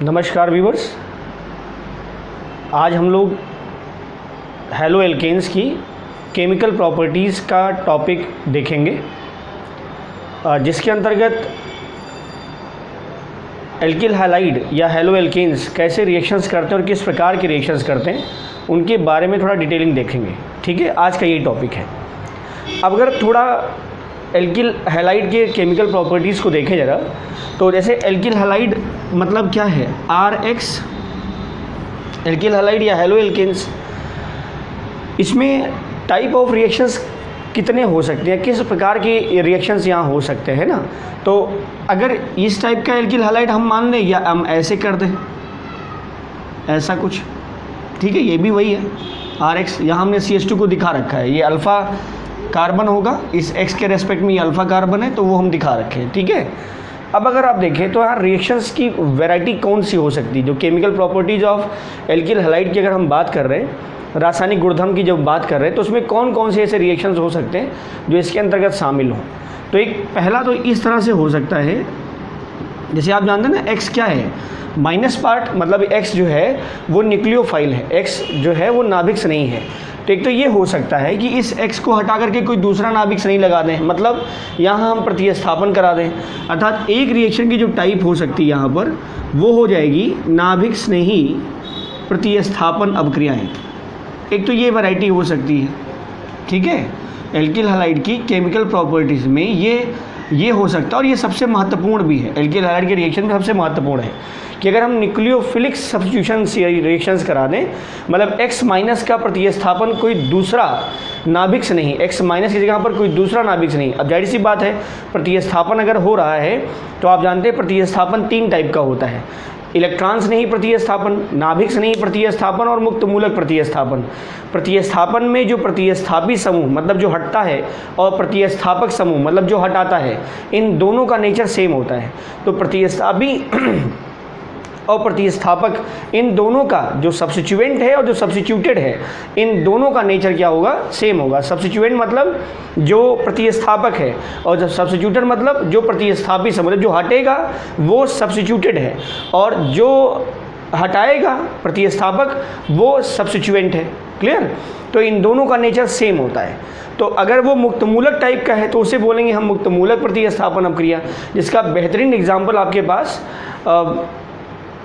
नमस्कार व्यूवर्स, आज हम लोग हैलो एल्केन्स की केमिकल प्रॉपर्टीज़ का टॉपिक देखेंगे, जिसके अंतर्गत एल्किल हैलाइड या हैलो एल्केन्स कैसे रिएक्शंस करते हैं और किस प्रकार के रिएक्शंस करते हैं उनके बारे में थोड़ा डिटेलिंग देखेंगे। ठीक है, आज का यही टॉपिक है। अब अगर थोड़ा एल्किल हैलाइड के केमिकल प्रॉपर्टीज़ को देखें ज़रा, तो जैसे एल्किल हैलाइड मतलब क्या है, RH एल्किल हैलाइड या हैलो एल्केन्स, इसमें टाइप ऑफ रिएक्शंस कितने हो सकते हैं, किस प्रकार के रिएक्शंस यहाँ हो सकते हैं ना। तो अगर इस टाइप का एल्किल हैलाइड हम मान लें या हम ऐसे कर दें, ऐसा कुछ, ठीक है, ये भी वही है RH। यहाँ हमने CH2 को दिखा रखा है, ये अल्फ़ा कार्बन होगा, इस X के रेस्पेक्ट में ये अल्फ़ा कार्बन है, तो वो हम दिखा रखे हैं। ठीक है, अब अगर आप देखें तो यहाँ रिएक्शंस की वैरायटी कौन सी हो सकती है। जो chemical properties of alkyl halide की अगर हम बात कर रहे हैं, रासायनिक गुणधर्म की जब बात कर रहे हैं, तो उसमें कौन कौन से ऐसे रिएक्शंस हो सकते हैं जो इसके अंतर्गत शामिल हों। तो एक पहला तो इस तरह से हो सकता है, जैसे आप जानते हैं ना X क्या है, माइनस पार्ट, मतलब X जो है वो न्यूक्लियोफाइल है, X जो है वो नाभिक्स नहीं है। तो एक तो ये हो सकता है कि इस X को हटा करके कोई दूसरा नाभिक्स नहीं लगा दें, मतलब यहाँ हम प्रतिस्थापन करा दें, अर्थात एक रिएक्शन की जो टाइप हो सकती है यहाँ पर वो हो जाएगी नाभिक्स नहीं प्रतिस्थापन अभिक्रियाएँ। एक तो ये वैरायटी हो सकती है, ठीक है, एल्किल हैलाइड की केमिकल प्रॉपर्टीज़ में ये हो सकता है। और ये सबसे महत्वपूर्ण भी है, एल्किल हैलाइड के रिएक्शन में सबसे महत्वपूर्ण है कि अगर हम न्यूक्लियोफिलिक सब्स्टिट्यूशन रिएक्शंस करा दें, मतलब X माइनस का प्रतिस्थापन कोई दूसरा नाभिक्स नहीं, X माइनस की जगह पर कोई दूसरा नाभिक्स नहीं। अब जाहिर सी बात है, प्रतिस्थापन अगर हो रहा है तो आप जानते हैं प्रतिस्थापन 3 टाइप का होता है, इलेक्ट्रॉन्स नहीं प्रतिस्थापन, नाभिक्स नहीं प्रतिस्थापन और मुक्त मूलक प्रतिस्थापन। प्रतिस्थापन में जो प्रतिस्थापी समूह मतलब जो हटता है और प्रतिस्थापक समूह मतलब जो हटाता है, इन दोनों का नेचर सेम होता है। तो प्रतिस्थापी और प्रतिस्थापक, इन दोनों का जो सब्स्टिट्यूएंट है और जो सब्स्टिट्यूटेड है, इन दोनों का नेचर क्या होगा, सेम होगा। सब्स्टिट्यूएंट मतलब जो प्रतिस्थापक है, और जब सब्स्टिट्यूटेड मतलब जो प्रतिस्थापी समूह, मतलब जो हटेगा वो सब्स्टिट्यूटेड है और जो हटाएगा प्रतिस्थापक वो सब्स्टिट्यूएंट है। क्लियर? तो इन दोनों का नेचर सेम होता है। तो अगर वो मुक्त मूलक टाइप का है तो उसे बोलेंगे हम मुक्त मूलक प्रतिस्थापन अभिक्रिया, जिसका बेहतरीन एग्जाम्पल आपके पास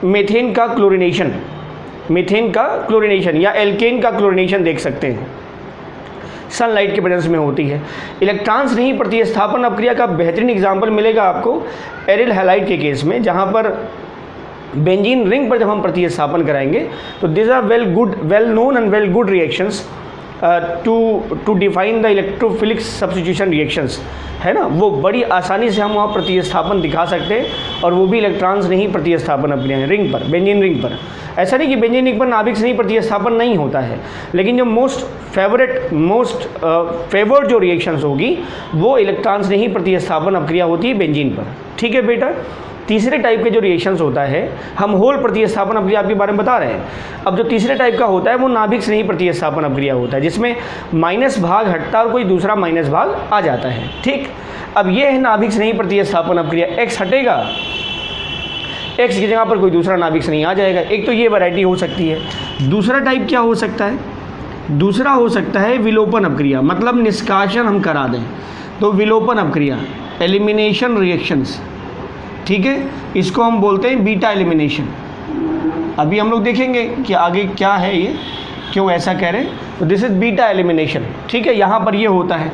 मीथेन का क्लोरीनेशन, मीथेन का क्लोरीनेशन या एल्केन का क्लोरीनेशन देख सकते हैं, सनलाइट के प्रेजेंस में होती है। इलेक्ट्रॉन्स नहीं प्रतिस्थापन अभिक्रिया का बेहतरीन एग्जाम्पल मिलेगा आपको एरिल हैलाइड के केस में, जहाँ पर बेंजीन रिंग पर जब हम प्रतिस्थापन कराएंगे तो this are well known and well good reactions to define the electrophilic substitution reactions, है ना। वो बड़ी आसानी से हम वहाँ प्रतिस्थापन दिखा सकते हैं, और वो भी इलेक्ट्रॉन्स नहीं प्रतिस्थापन अभिक्रिया रिंग पर, बेंजीन रिंग पर। ऐसा नहीं कि बेंजीन रिंग पर नाभिक्स नहीं प्रतिस्थापन नहीं होता है, लेकिन जो मोस्ट फेवर्ड जो रिएक्शंस होगी वो इलेक्ट्रॉन्स नहीं प्रतिस्थापन अभिक्रिया होती है बेंजीन पर। ठीक है बेटा। तीसरे टाइप के जो रिएक्शंस होता है, हम होल प्रतिस्थापन अभिक्रिया के बारे में बता रहे हैं। अब जो तीसरे टाइप का होता है वो नाभिक्स नहीं प्रतिस्थापन अभिक्रिया होता है, जिसमें माइनस भाग हटता है और कोई दूसरा माइनस भाग आ जाता है। ठीक, अब ये है नाभिक्स नहीं प्रतिस्थापन अभिक्रिया, X हटेगा, X की जगह पर कोई दूसरा नाभिक्स नहीं आ जाएगा। एक तो ये वैरायटी हो सकती है। दूसरा टाइप क्या हो सकता है, दूसरा हो सकता है विलोपन अभिक्रिया, मतलब निष्कासन हम करा दें, तो विलोपन अभिक्रिया, एलिमिनेशन रिएक्शंस, ठीक है, इसको हम बोलते हैं बीटा एलिमिनेशन। अभी हम लोग देखेंगे कि आगे क्या है ये, क्यों ऐसा कह रहे हैं। तो दिस इज बीटा एलिमिनेशन, ठीक है, यहाँ पर ये होता है।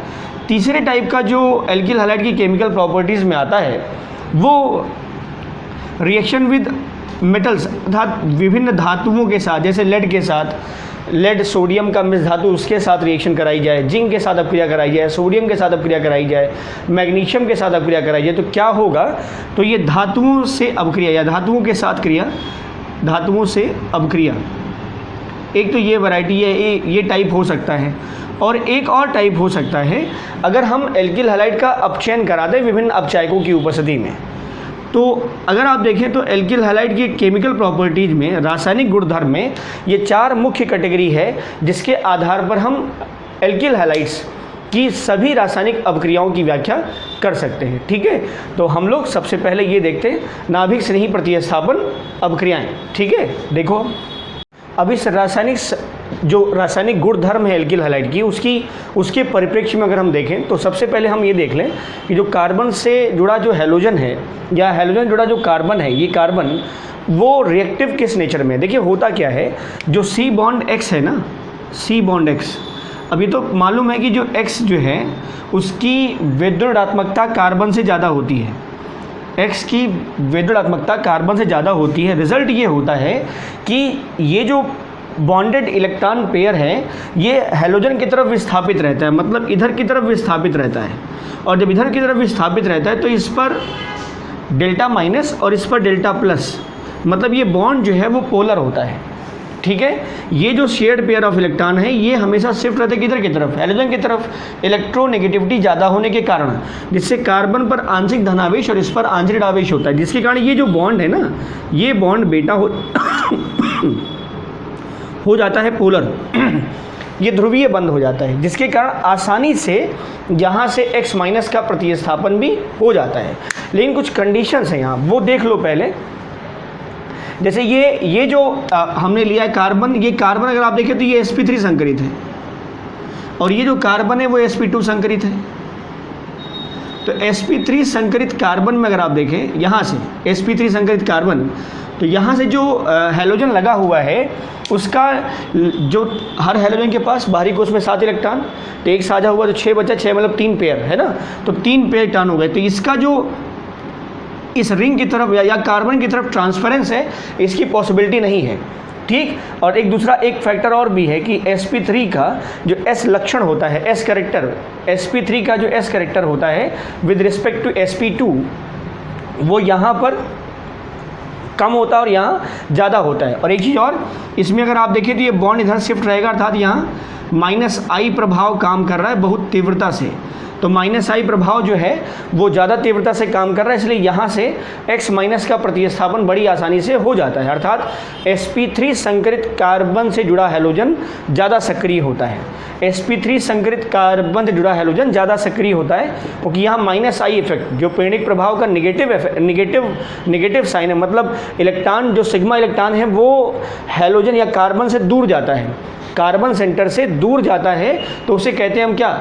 तीसरे टाइप का जो एल्किल हैलाइड की केमिकल प्रॉपर्टीज़ में आता है वो रिएक्शन विद मेटल्स, अर्थात विभिन्न धातुओं के साथ, जैसे लेड के साथ, लेड सोडियम का मिश्र धातु, उसके साथ रिएक्शन कराई जाए, जिंक के साथ अभिक्रिया कराई जाए, सोडियम के साथ अभिक्रिया कराई जाए, मैग्नीशियम के साथ अभिक्रिया कराई जाए, तो क्या होगा, तो ये धातुओं से अभिक्रिया या धातुओं के साथ क्रिया, धातुओं से अभिक्रिया, एक तो ये वैरायटी है, ये टाइप हो सकता है। और एक और टाइप हो सकता है अगर हम एल्किल हैलाइड का अपचयन करा दें विभिन्न अपचायकों की उपस्थिति में। तो अगर आप देखें तो एल्किल हैलाइड की केमिकल प्रॉपर्टीज़ में, रासायनिक गुणधर्म में, ये 4 मुख्य कैटेगरी है जिसके आधार पर हम एल्किल हैलाइड्स की सभी रासायनिक अभिक्रियाओं की व्याख्या कर सकते हैं। ठीक है, तो हम लोग सबसे पहले ये देखते हैं नाभिक स्नेही प्रतिस्थापन अभिक्रियाएं। ठीक है, देखो अब इस रासायनिक गुणधर्म है एल्किल हैलाइड की, उसके परिप्रेक्ष्य में अगर हम देखें तो सबसे पहले हम ये देख लें कि जो कार्बन से जुड़ा जो हैलोजन है या हैलोजन जुड़ा जो कार्बन है, ये कार्बन वो रिएक्टिव किस नेचर में है। देखिए होता क्या है, जो C बॉन्ड X है ना, C बॉन्ड X, अभी तो मालूम है कि जो X जो है उसकी वैद्युणात्मकता कार्बन से ज़्यादा होती है, X की वैद्युणात्मकता कार्बन से ज़्यादा होती है। रिजल्ट ये होता है कि ये जो बॉन्डेड इलेक्ट्रॉन पेयर है ये हैलोजन की तरफ विस्थापित रहता है, मतलब इधर की तरफ विस्थापित रहता है, और जब इधर की तरफ विस्थापित रहता है तो इस पर डेल्टा माइनस और इस पर डेल्टा प्लस, मतलब ये बॉन्ड जो है वो पोलर होता है। ठीक है, ये जो शेयर्ड पेयर ऑफ इलेक्ट्रॉन है ये हमेशा शिफ्ट रहते हैं किधर की तरफ, हैलोजन की तरफ, इलेक्ट्रोनेगेटिविटी ज़्यादा होने के कारण, जिससे कार्बन पर आंशिक धनावेश और इस पर आंशिक ऋणावेश होता है, जिसके कारण ये जो बॉन्ड है ना, ये बॉन्ड बेटा हो जाता है पोलर, ये ध्रुवीय बंद हो जाता है, जिसके कारण आसानी से यहाँ से X माइनस का प्रतिस्थापन भी हो जाता है। लेकिन कुछ कंडीशंस हैं यहाँ, वो देख लो पहले। जैसे ये जो हमने लिया है कार्बन, ये कार्बन अगर आप देखें तो ये sp3 संकरित है, और ये जो कार्बन है वो sp2 संकरित है। तो sp3 संकरित कार्बन में अगर आप देखें यहाँ से sp3 संकरित कार्बन, तो यहाँ से जो हैलोजन लगा हुआ है उसका जो हर हैलोजन के पास बाहरी कोश में 7 इलेक्ट्रॉन, तो एक साझा हुआ तो 6 बचा, 6 मतलब 3 पेयर है ना, तो 3 पेयर इलेक्ट्रॉन हो गए। तो इसका जो इस रिंग की तरफ या कार्बन की तरफ ट्रांसफरेंस है, इसकी पॉसिबिलिटी नहीं है। ठीक, और एक दूसरा एक फैक्टर और भी है कि sp3 का जो S लक्षण होता है, S कैरेक्टर, sp3 का जो S कैरेक्टर होता है विद रिस्पेक्ट टू sp2, वो यहाँ पर कम होता है और यहाँ ज़्यादा होता है। और एक चीज़ और, इसमें अगर आप देखें तो ये बॉन्ड इधर शिफ्ट रहेगा, अर्थात यहाँ -I प्रभाव काम कर रहा है बहुत तीव्रता से, तो -I प्रभाव जो है वो ज़्यादा तीव्रता से काम कर रहा है, इसलिए यहाँ से X माइनस का प्रतिस्थापन बड़ी आसानी से हो जाता है, अर्थात sp3 संकरित कार्बन से जुड़ा हैलोजन ज़्यादा सक्रिय होता है। sp3 संकरित कार्बन से जुड़ा हैलोजन ज़्यादा सक्रिय होता है क्योंकि यहाँ -I इफेक्ट, जो पेरियोडिक प्रभाव का निगेटिव साइन है, मतलब इलेक्ट्रॉन जो सिग्मा इलेक्ट्रॉन है वो हैलोजन या कार्बन से दूर जाता है, कार्बन सेंटर से दूर जाता है, तो उसे कहते हैं हम क्या,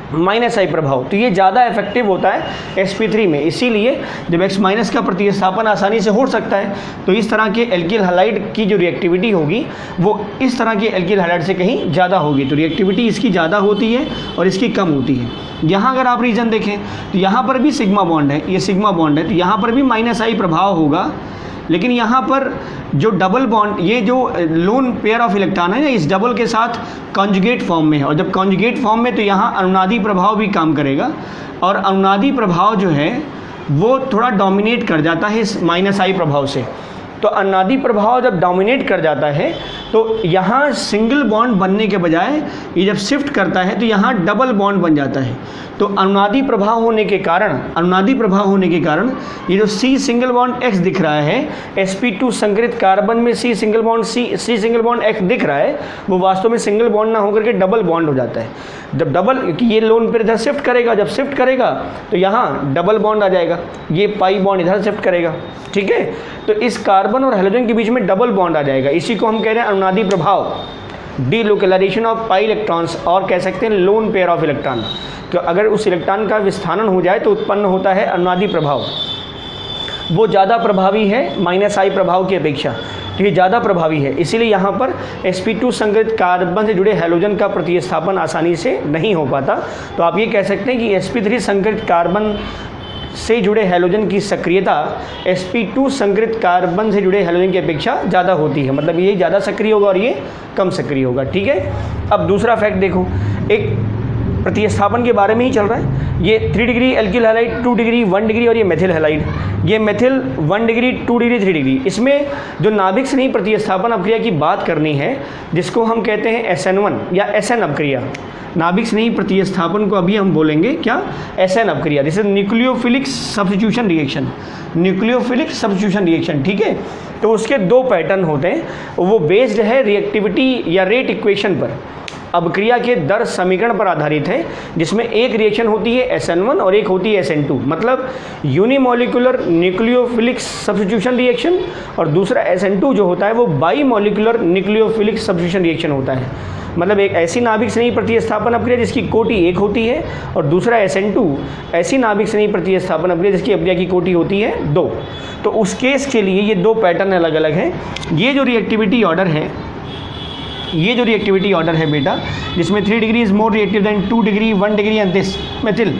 -I प्रभाव। तो ये ज़्यादा इफेक्टिव होता है sp3 में, इसीलिए जब X माइनस का प्रतिस्थापन आसानी से हो सकता है तो इस तरह के एल्किल हैलाइड की जो रिएक्टिविटी होगी वो इस तरह के एल्किल हैलाइड से कहीं ज़्यादा होगी, तो रिएक्टिविटी इसकी ज़्यादा होती है और इसकी कम होती है। यहाँ अगर आप रीजन देखें तो यहाँ पर भी सिग्मा बॉन्ड है, ये सिग्मा बॉन्ड है, तो यहाँ पर भी -I प्रभाव होगा, लेकिन यहाँ पर जो डबल बॉन्ड, ये जो लोन पेयर ऑफ इलेक्ट्रॉन है ना, इस डबल के साथ कॉन्जुगेट फॉर्म में है, और जब कॉन्जुगेट फॉर्म में तो यहाँ अनुनादी प्रभाव भी काम करेगा, और अनुनादी प्रभाव जो है वो थोड़ा डोमिनेट कर जाता है इस -I प्रभाव से। तो अनुनादी प्रभाव जब डोमिनेट कर जाता है तो यहाँ सिंगल बॉन्ड बनने के बजाय ये जब शिफ्ट करता है तो यहाँ डबल बॉन्ड बन जाता है। तो अनुनादी प्रभाव होने के कारण ये जो C सिंगल बॉन्ड X दिख रहा है, sp2 संकरित कार्बन में C सिंगल बॉन्ड X दिख रहा है, वो वास्तव में सिंगल बॉन्ड ना होकर के डबल बॉन्ड हो जाता है। जब डबल, क्योंकि ये लोन पेयर इधर शिफ्ट करेगा, जब शिफ्ट करेगा तो यहाँ डबल बॉन्ड आ जाएगा, ये पाई बॉन्ड इधर शिफ्ट करेगा। ठीक है, तो इस कार्बन और हैलोजन के बीच में डबल बॉन्ड आ जाएगा, इसी को हम कह रहे हैं अनुनादी प्रभाव, डीलोकलाइजेशन ऑफ पाई इलेक्ट्रॉन्स, और कह सकते हैं लोन पेयर ऑफ इलेक्ट्रॉन। तो अगर उस इलेक्ट्रॉन का विस्थानन हो जाए तो उत्पन्न होता है अनुनादी प्रभाव, वो ज़्यादा प्रभावी है -I प्रभाव की अपेक्षा, तो ये ज़्यादा प्रभावी है, इसीलिए यहाँ पर sp2 संकरित कार्बन से जुड़े हैलोजन का प्रतिस्थापन आसानी से नहीं हो पाता। तो आप ये कह सकते हैं कि sp3 संकरित कार्बन से जुड़े हैलोजन की सक्रियता sp2 संकरित कार्बन से जुड़े हैलोजन की अपेक्षा ज़्यादा होती है, मतलब ये ज़्यादा सक्रिय होगा और ये कम सक्रिय होगा। ठीक है, अब दूसरा फैक्ट देखो, एक प्रतिस्थापन के बारे में ही चल रहा है, ये 3 degree alkyl halide, 2 degree, 1 degree, और ये मेथिल हैलाइड, ये मेथिल 1 डिग्री, 2 डिग्री, 3 डिग्री। इसमें जो नाभिक स्नेही प्रतिस्थापन अपक्रिया की बात करनी है, जिसको हम कहते हैं SN1 या SN अपक्रिया, नाभिक स्नेही प्रतिस्थापन को अभी हम बोलेंगे क्या, SN अपक्रिया, जैसे nucleophilic substitution reaction, nucleophilic substitution reaction. ठीक है, तो उसके 2 पैटर्न होते हैं, वो बेस्ड है रिएक्टिविटी या रेट इक्वेशन पर। अभिक्रिया के दर समीकरण पर आधारित है, जिसमें एक रिएक्शन होती है SN1 और एक होती है SN2, मतलब यूनिमोलिकुलर न्यूक्लियोफिलिक सब्स्टिट्यूशन रिएक्शन, और दूसरा SN2 जो होता है वो बाईमोलिकुलर न्यूक्लियोफिलिक सब्स्टिट्यूशन रिएक्शन होता है। मतलब एक ऐसी नाभिक स्नेही प्रतिस्थापन अभिक्रिया जिसकी कोटि 1 होती है, और दूसरा SN2 ऐसी नाभिक स्नेही प्रतिस्थापन अभिक्रिया जिसकी अभिक्रिया की कोटि होती है 2। तो उस केस के लिए ये दो पैटर्न अलग अलग हैं। ये जो रिएक्टिविटी ऑर्डर है, बेटा, जिसमें 3 degree is more reactive than 2 degree 1 degree and this methyl,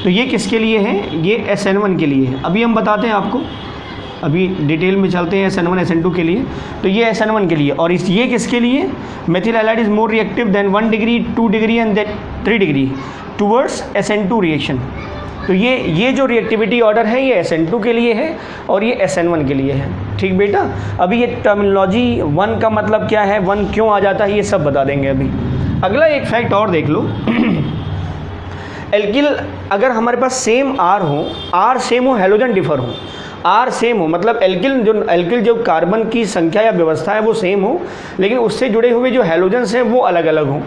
तो ये किसके लिए है? ये SN1 के लिए है। अभी हम बताते हैं आपको, अभी डिटेल में चलते हैं SN1 SN2 के लिए। तो ये SN1 के लिए, और ये किसके लिए? Methyl halide is more reactive than 1 degree 2 degree and 3 degree towards SN2 reaction. तो ये जो रिएक्टिविटी ऑर्डर है ये SN2 के लिए है और ये SN1 के लिए है। ठीक बेटा, अभी ये टर्मिनोलॉजी 1 का मतलब क्या है, 1 क्यों आ जाता है, ये सब बता देंगे अभी। अगला एक फैक्ट और देख लो। एल्किल अगर हमारे पास सेम R हो, R सेम हो, हैलोजन डिफर हो, R सेम हो, मतलब एल्किल जो कार्बन की संख्या या व्यवस्था है वो सेम हो, लेकिन उससे जुड़े हुए जो हैलोजन्स हैं वो अलग अलग हों।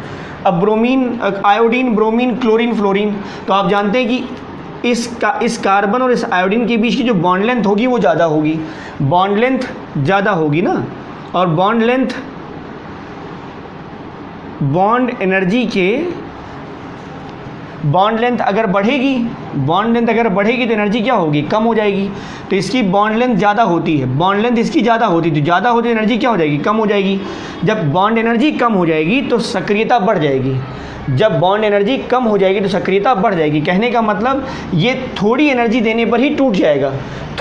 अब bromine, iodine, bromine, chlorine, fluorine, तो आप जानते हैं कि इस कार्बन और इस आयोडीन के बीच की जो बॉन्ड लेंथ होगी वो ज़्यादा होगी, बॉन्ड लेंथ ज़्यादा होगी ना, और बॉन्ड एनर्जी के बॉन्ड लेंथ अगर बढ़ेगी तो एनर्जी क्या होगी? कम हो जाएगी। तो इसकी बॉन्ड लेंथ ज़्यादा होती है, बॉन्ड लेंथ इसकी ज़्यादा होती है, तो ज़्यादा होती है एनर्जी क्या हो जाएगी? कम हो जाएगी। जब बॉन्ड एनर्जी कम हो जाएगी तो सक्रियता बढ़ जाएगी, जब बॉन्ड एनर्जी कम हो जाएगी तो सक्रियता बढ़ जाएगी। कहने का मतलब ये थोड़ी एनर्जी देने पर ही टूट जाएगा,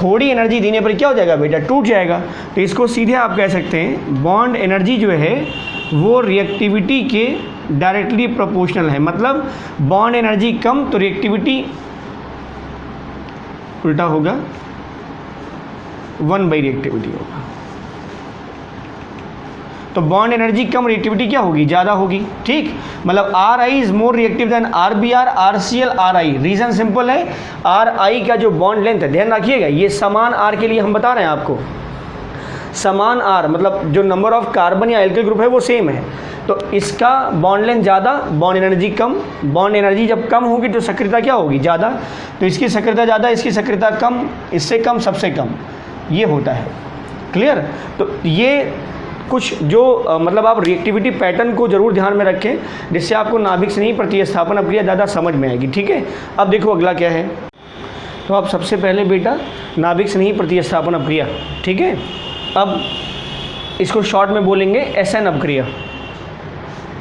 थोड़ी एनर्जी देने पर क्या हो जाएगा बेटा? टूट जाएगा। तो इसको सीधे आप कह सकते हैं बॉन्ड एनर्जी जो है वो रिएक्टिविटी के डायरेक्टली प्रोपोर्शनल है, मतलब बॉन्ड एनर्जी कम तो रिएक्टिविटी उल्टा होगा, 1 रिएक्टिविटी होगा। तो बॉन्ड एनर्जी कम, रिएक्टिविटी क्या होगी? ज़्यादा होगी। ठीक, मतलब RI is more reactive than RBr, RCl, RI। Reason simple है, RI का जो बॉन्ड लेंथ है, ध्यान रखिएगा, ये समान R के लिए हम बता रहे हैं आपको, समान R मतलब जो नंबर ऑफ कार्बन या एल्किल ग्रुप है वो सेम है, तो इसका बॉन्ड लेंथ ज़्यादा, बॉन्ड एनर्जी कम। बॉन्ड एनर्जी जब कम होगी तो सक्रियता क्या होगी? ज़्यादा। तो इसकी सक्रियता ज़्यादा, इसकी सक्रियता कम, इससे कम, सबसे कम, ये होता है। क्लियर? तो ये कुछ जो मतलब आप रिएक्टिविटी पैटर्न को ज़रूर ध्यान में रखें, जिससे आपको नाभिक स्नेही प्रतिस्थापन अभिक्रिया ज़्यादा समझ में आएगी। ठीक है, अब देखो अगला क्या है। तो आप सबसे पहले बेटा नाभिक स्नेही प्रतिस्थापन अभिक्रिया, ठीक है, अब इसको शॉर्ट में बोलेंगे SN अभिक्रिया।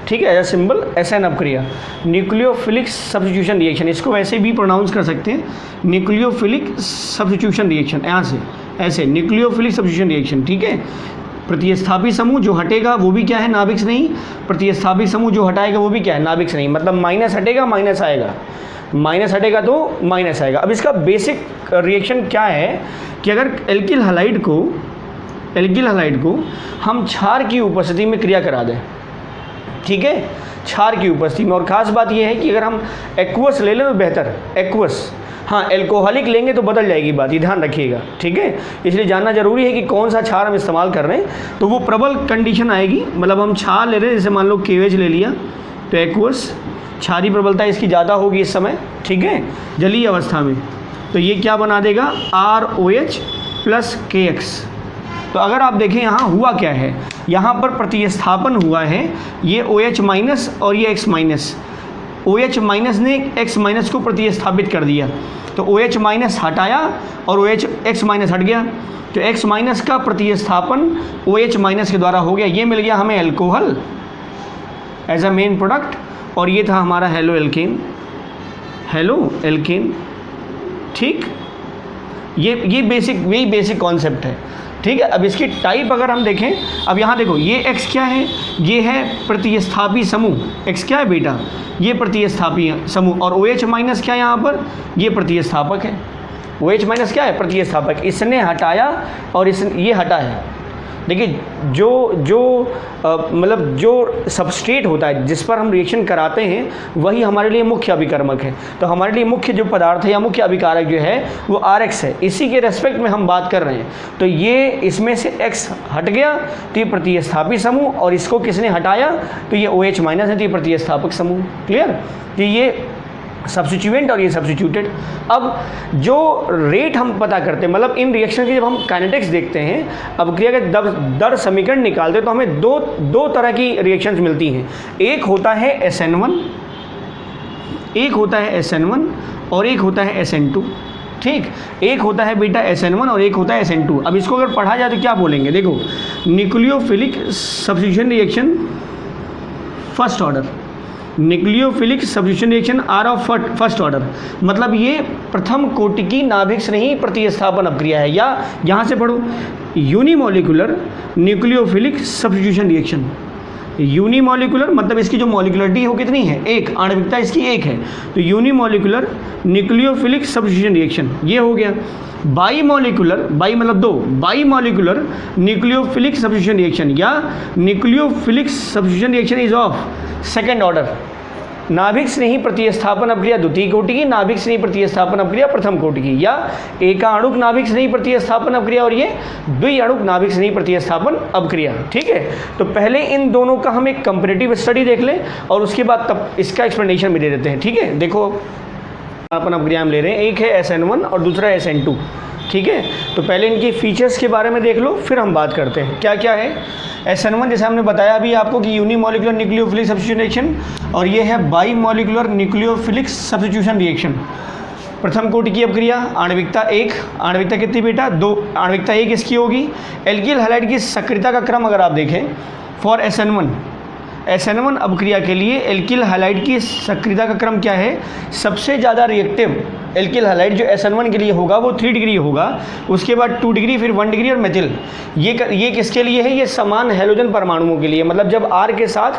ठीक है, एज सिंबल SN अभिक्रिया, न्यूक्लियोफिलिक सब्स्टिट्यूशन रिएक्शन, इसको वैसे भी प्रोनाउंस कर सकते हैं न्यूक्लियोफिलिक सब्स्टिट्यूशन रिएक्शन, यहाँ से ऐसे न्यूक्लियोफिलिक सब्स्टिट्यूशन रिएक्शन। ठीक है, प्रतिस्थापी समूह जो हटेगा वो भी क्या है? नाभिक स्नेही। प्रतिस्थापी समूह जो हटाएगा वो भी क्या है? नाभिक स्नेही। मतलब माइनस हटेगा माइनस आएगा, माइनस हटेगा तो माइनस आएगा। अब इसका बेसिक रिएक्शन क्या है कि अगर एल्किल हैलाइड को हम क्षार की उपस्थिति में क्रिया करा दें, ठीक है, क्षार की उपस्थिति में, और ख़ास बात यह है कि अगर हम एक्वस ले लें तो बेहतर, एक्वस, हाँ एल्कोहलिक लेंगे तो बदल जाएगी बात, ये ध्यान रखिएगा। ठीक है, इसलिए जानना जरूरी है कि कौन सा क्षार हम इस्तेमाल कर रहे हैं। तो वो प्रबल कंडीशन आएगी, मतलब हम क्षार ले रहे हैं, जैसे मान लो KOH ले लिया तो एक्वस, क्षारीय प्रबलता इसकी ज़्यादा होगी इस समय, ठीक है, जलीय अवस्था में, तो ये क्या बना देगा? ROH plus KX। तो अगर आप देखें यहाँ हुआ क्या है, यहाँ पर प्रतिस्थापन हुआ है, ये OH माइनस और ये X माइनस, OH माइनस ने X माइनस को प्रतिस्थापित कर दिया, तो OH माइनस हटाया और OH X माइनस हट गया, तो X माइनस का प्रतिस्थापन OH माइनस के द्वारा हो गया, ये मिल गया हमें alcohol as a main product, और ये था हमारा हेलो एल्केन। ठीक, ये बेसिक कॉन्सेप्ट है। ठीक है, अब इसकी टाइप अगर हम देखें, अब यहाँ देखो ये X क्या है? ये है प्रतिस्थापी समूह, X क्या है बेटा? ये प्रतिस्थापी समूह, और OH माइनस क्या है यहाँ पर? ये प्रतिस्थापक है। OH माइनस क्या है? प्रतिस्थापक। इसने हटाया और ये हटा है, देखिए मतलब जो सबस्ट्रेट होता है जिस पर हम रिएक्शन कराते हैं वही हमारे लिए मुख्य अभिकर्मक है। तो हमारे लिए मुख्य जो पदार्थ है या मुख्य अभिकारक जो है वो RX है, इसी के रेस्पेक्ट में हम बात कर रहे हैं। तो ये इसमें से X हट गया तो ये प्रतिस्थापी समूह, और इसको किसने हटाया तो ये OH माइनस है तो ये प्रतिस्थापक समूह। क्लियर? कि ये सब्स्टिट्यूएंट और ये सब्स्टिट्यूटेड। अब जो रेट हम पता करते हैं, मतलब इन रिएक्शन की जब हम काइनेटिक्स देखते हैं, अभिक्रिया के दर समीकरण निकालते हैं, तो हमें दो तरह की रिएक्शंस मिलती हैं। एक होता है SN1, एक होता है SN1 और एक होता है SN2। ठीक, एक होता है बेटा SN1 और एक होता है SN2। अब इसको अगर पढ़ा जाए तो क्या बोलेंगे, देखो, nucleophilic substitution reaction first order, nucleophilic substitution reaction are of first order, मतलब ये प्रथम कोटि की नाभिक स्नेही प्रतिस्थापन अभिक्रिया है। या यहाँ से पढ़ो, unimolecular nucleophilic substitution reaction. Unimolecular मतलब इसकी जो मॉलिकुलरिटी हो कितनी है, एक, आणविकता इसकी एक है, तो यूनिमोलिकुलर न्यूक्लियोफिलिक सब्स्टिट्यूशन रिएक्शन ये हो गया। बाई मॉलिकुलर, बाई मतलब दो, bimolecular nucleophilic substitution reaction या nucleophilic substitution reaction is of second order. नाभिक स्नेही प्रतिस्थापन अभिक्रिया द्वितीय कोटि की, नाभिक स्नेही प्रतिस्थापन अभिक्रिया प्रथम कोटि की, या एकाणुक नाभिक स्नेही प्रतिस्थापन अभिक्रिया और ये द्विअणुक नाभिक स्नेही प्रतिस्थापन अभिक्रिया। ठीक है, तो पहले इन दोनों का हम एक कंपैरेटिव स्टडी देख लें और उसके बाद तब इसका एक्सप्लेनेशन भी दे देते हैं। ठीक है, देखो अपन अभिक्रिया हम ले रहे हैं, एक है SN1 और दूसरा SN2। ठीक है, तो पहले इनके फीचर्स के बारे में देख लो, फिर हम बात करते हैं क्या क्या है। SN1 जैसे हमने बताया अभी आपको कि यूनिमोलिकुलर न्यूक्लियोफिलिक सब्स्टिट्यूशन रिएक्शन, और ये है by molecular nucleophilic substitution reaction. प्रथम कोटि की अभिक्रिया, आणविकता एक, आणविकता कितनी बेटा, दो, आणविकता एक इसकी होगी। एल्किल हैलाइड की सक्रियता का क्रम अगर आप देखें फॉर SN1 अभिक्रिया के लिए एल्किल हैलाइड की सक्रियता का क्रम क्या है, सबसे ज़्यादा रिएक्टिव एल्किल हैलाइड जो SN1 के लिए होगा वो 3 डिग्री होगा, उसके बाद 2 डिग्री, फिर 1 डिग्री और मेथिल। ये किसके लिए है, ये समान हैलोजन परमाणुओं के लिए, मतलब जब R के साथ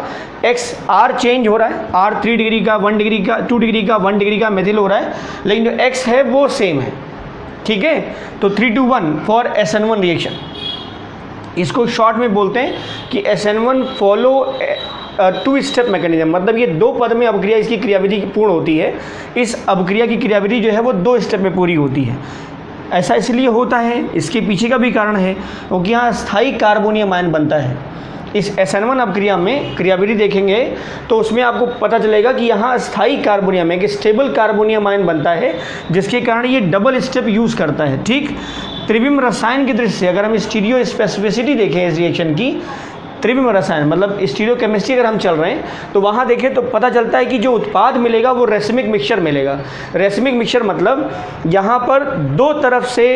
R चेंज हो रहा है, R 3 डिग्री का, 1 डिग्री का, 2 डिग्री का, 1 डिग्री का मेथिल हो रहा है, लेकिन जो X है वो सेम है। ठीक है, तो 3 to 1 फॉर SN1 रिएक्शन। इसको शॉर्ट में बोलते हैं कि SN1 फॉलो 2 स्टेप मैकेनिज्म, मतलब ये 2 पद में अभिक्रिया इसकी क्रियाविधि पूर्ण होती है। इस अभिक्रिया की क्रियाविधि जो है वो 2 स्टेप में पूरी होती है। ऐसा इसलिए होता है, इसके पीछे का भी कारण है, क्योंकि यहाँ स्थायी कार्बोनियम आयन बनता है। इस SN1 अभिक्रिया में क्रियाविधि देखेंगे तो उसमें आपको पता चलेगा कि यहाँ स्थायी कार्बोनियम है, कि स्टेबल कार्बोनियम आयन बनता है, जिसके कारण ये डबल स्टेप यूज़ करता है। ठीक, त्रिविम रसायन की दृष्टि से अगर हम स्टीरियो स्पेसिफिसिटी देखें इस रिएक्शन की, त्रिविम रसायन मतलब स्टीरियो केमिस्ट्री अगर हम चल रहे हैं तो वहाँ देखें तो पता चलता है कि जो उत्पाद मिलेगा वो रेसमिक मिक्सचर मिलेगा। रेसमिक मिक्सचर मतलब यहाँ पर 2 तरफ से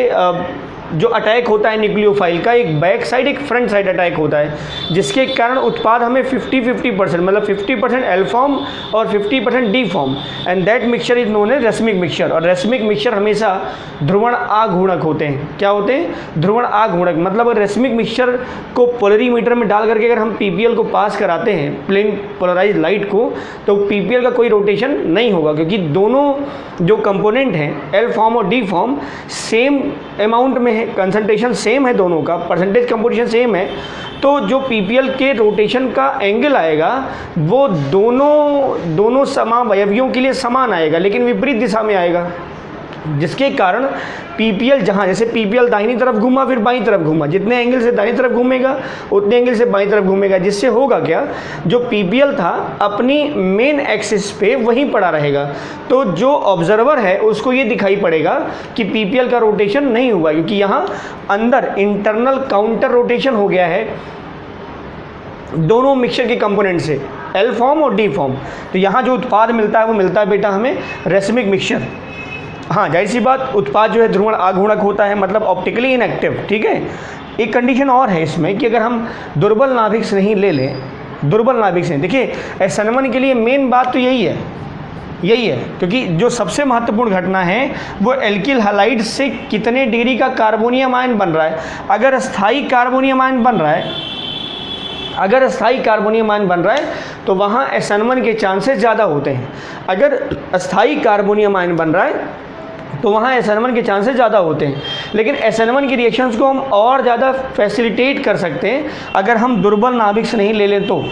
जो अटैक होता है न्यूक्लियोफाइल का, एक बैक साइड एक फ्रंट साइड अटैक होता है, जिसके कारण उत्पाद हमें 50-50% मतलब 50% एल फॉर्म और 50% D form, and that mixture is known as racemic mixture. और रेसमिक मिक्सचर हमेशा ध्रुवण आघूर्णक होते हैं। क्या होते हैं? ध्रुवण आघूर्णक। मतलब रेसमिक मिक्सचर को पोलरीमीटर में डाल करके अगर हम पीपीएल को पास कराते हैं, प्लेन पोलराइज लाइट को, तो पीपीएल का कोई रोटेशन नहीं होगा, क्योंकि दोनों जो कंपोनेंट हैं एल फॉर्म और डी फॉर्म सेम अमाउंट में है, कंसंट्रेशन सेम है, दोनों का परसेंटेज कंपोजिशन सेम है। तो जो पीपीएल के रोटेशन का एंगल आएगा वो दोनों समावयवियों के लिए समान आएगा, लेकिन विपरीत दिशा में आएगा, जिसके कारण पीपीएल जहाँ जैसे पीपीएल दाहिनी तरफ घूमा फिर बाईं तरफ घूमा, जितने एंगल से दाहिनी तरफ घूमेगा उतने एंगल से बाईं तरफ घूमेगा, जिससे होगा क्या, जो पीपीएल था अपनी मेन एक्सिस पे वहीं पड़ा रहेगा। तो जो ऑब्जर्वर है उसको ये दिखाई पड़ेगा कि पीपीएल का रोटेशन नहीं हुआ, क्योंकि यहाँ अंदर इंटरनल काउंटर रोटेशन हो गया है दोनों मिक्सचर के कंपोनेंट से, एल फॉर्म और डी फॉर्म। तो यहाँ जो उत्पाद मिलता है वो मिलता है बेटा हमें रेसमिक मिक्सचर। हाँ, जाहिर सी बात, उत्पाद जो है ध्रुवण आघूर्णक होता है, मतलब ऑप्टिकली इनएक्टिव। ठीक है, एक कंडीशन और है इसमें कि अगर हम दुर्बल नाभिक से नहीं ले लें, दुर्बल नाभिक से, देखिए SN1 के लिए मेन बात तो यही है, क्योंकि जो सबसे महत्वपूर्ण घटना है वो एल्किल हैलाइड से कितने डिग्री का कार्बोनियम आयन बन रहा है। अगर अस्थायी कार्बोनियम आयन बन रहा है, तो वहाँ SN1 के चांसेस ज़्यादा होते हैं। अगर अस्थायी कार्बोनियम आयन बन रहा है तो वहाँ SN1 के चांसेस ज़्यादा होते हैं। लेकिन SN1 की रिएक्शंस को हम और ज़्यादा फैसिलिटेट कर सकते हैं अगर हम दुर्बल नाभिक से नहीं ले लें तो।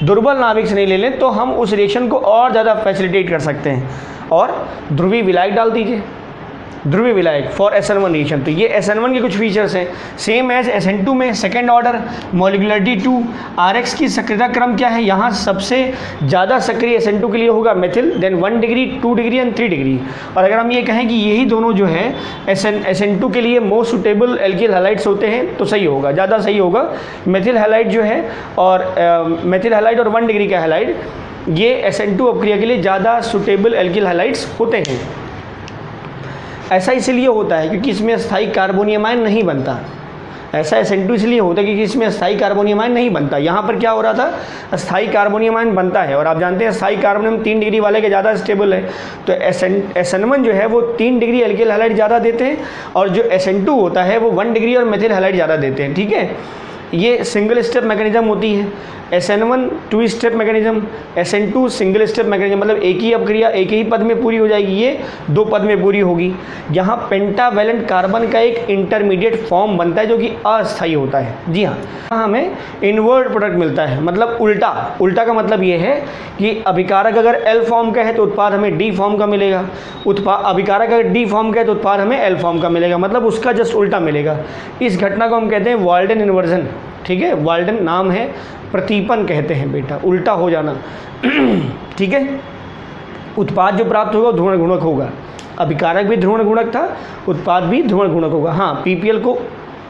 दुर्बल नाभिक से नहीं ले लें तो हम उस रिएक्शन को और ज़्यादा फैसिलिटेट कर सकते हैं। और ध्रुवीय विलायक डाल दीजिए, ध्रुवीय विलायक फॉर SN1 रिएक्शन। तो ये SN1 के कुछ फीचर्स हैं, सेम एज SN2 में सेकेंड ऑर्डर, मॉलिक्यूलरिटी 2, RX की सक्रियता क्रम क्या है, यहाँ सबसे ज़्यादा सक्रिय SN2 के लिए होगा methyl, then 1 degree, 2 degree and 3 degree. और अगर हम ये कहें कि यही दोनों जो है SN2 के लिए मोस्ट सुटेबल एल्किल हैलाइड्स होते हैं तो सही होगा, ज़्यादा सही होगा। मेथिल हैलाइड जो है और मेथिल हैलाइड और 1 डिग्री का हैलाइड ये SN2 अपक्रिया के लिए ज़्यादा सुटेबल एल्किल हैलाइड्स होते हैं। ऐसा इसलिए होता है क्योंकि इसमें स्थायी कार्बोनियम आयन नहीं बनता। ऐसा SN2 इसलिए होता है क्योंकि इसमें स्थायी कार्बोनियम आयन नहीं बनता। यहाँ पर क्या हो रहा था, स्थायी कार्बोनियम आयन बनता है और आप जानते हैं स्थायी कार्बोनियम 3 डिग्री वाले के ज़्यादा स्टेबल है। तो SN1 जो है वो 3 डिग्री एल्किल हैलाइड ज़्यादा देते हैं और जो SN2 होता है वो 1 डिग्री और मेथिल हैलाइड ज़्यादा देते हैं। ठीक है, ये सिंगल स्टेप मैकेनिज्म होती है। SN1 2 step mechanism, SN2 single step mechanism, मतलब एक ही अपक्रिया एक ही पद में पूरी हो जाएगी, ये 2 पद में पूरी होगी। यहाँ पेंटावैलेंट कार्बन का एक इंटरमीडिएट फॉर्म बनता है जो कि अस्थायी होता है। जी हाँ, हमें इनवर्ट प्रोडक्ट मिलता है, मतलब उल्टा। उल्टा का मतलब ये है कि अभिकारक अगर L फॉर्म का है तो उत्पाद हमें D फॉर्म का मिलेगा, अभिकारक अगर D फॉर्म का है तो उत्पाद हमें L फॉर्म का मिलेगा, मतलब उसका जस्ट उल्टा मिलेगा। इस घटना को हम कहते हैं वाल्डन इन्वर्जन। ठीक है, वाल्डन नाम है, प्रतीपन कहते हैं बेटा, उल्टा हो जाना। ठीक है, उत्पाद जो प्राप्त होगा ध्रुवण गुणक होगा, अभिकारक भी ध्रुवण गुणक था, उत्पाद भी ध्रुवण गुणक होगा। हाँ, PPL को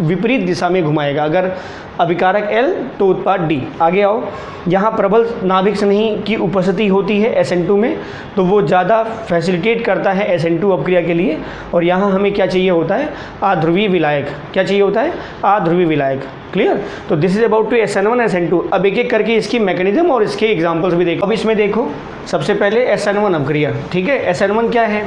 विपरीत दिशा में घुमाएगा, अगर अभिकारक L तो उत्पाद D। आगे आओ, यहाँ प्रबल नाभिक स्नेही की उपस्थिति होती है SN2 में, तो वो ज़्यादा फैसिलिटेट करता है SN2 अपक्रिया के लिए। और यहाँ हमें क्या चाहिए होता है, अध्रुवीय विलायक। क्या चाहिए होता है, अध्रुवीय विलायक। क्लियर। तो this is about to SN1 SN2। अब एक एक करके इसकी मैकेनिज्म और इसके एग्जाम्पल्स भी देखो। अब इसमें देखो, सबसे पहले SN1 अपक्रिया। ठीक है, SN1 क्या है,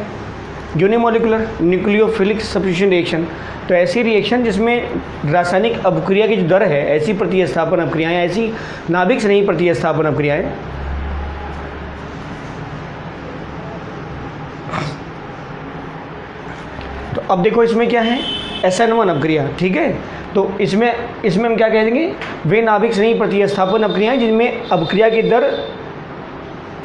यूनिमोलिकुलर न्यूक्लियोफिलिक सब्स्टिट्यूशन रिएक्शन। तो ऐसी रिएक्शन जिसमें रासायनिक अपक्रिया की जो दर है, ऐसी प्रतिस्थापन अपक्रियाएं, ऐसी नाभिक से नहीं प्रतिस्थापन अपक्रियाएं। तो अब देखो इसमें क्या है, SN1 अपक्रिया। ठीक है, तो इसमें हम क्या कह देंगे, वे नाभिक से नहीं प्रतिस्थापन अपक्रियाएं जिनमें अपक्रिया की दर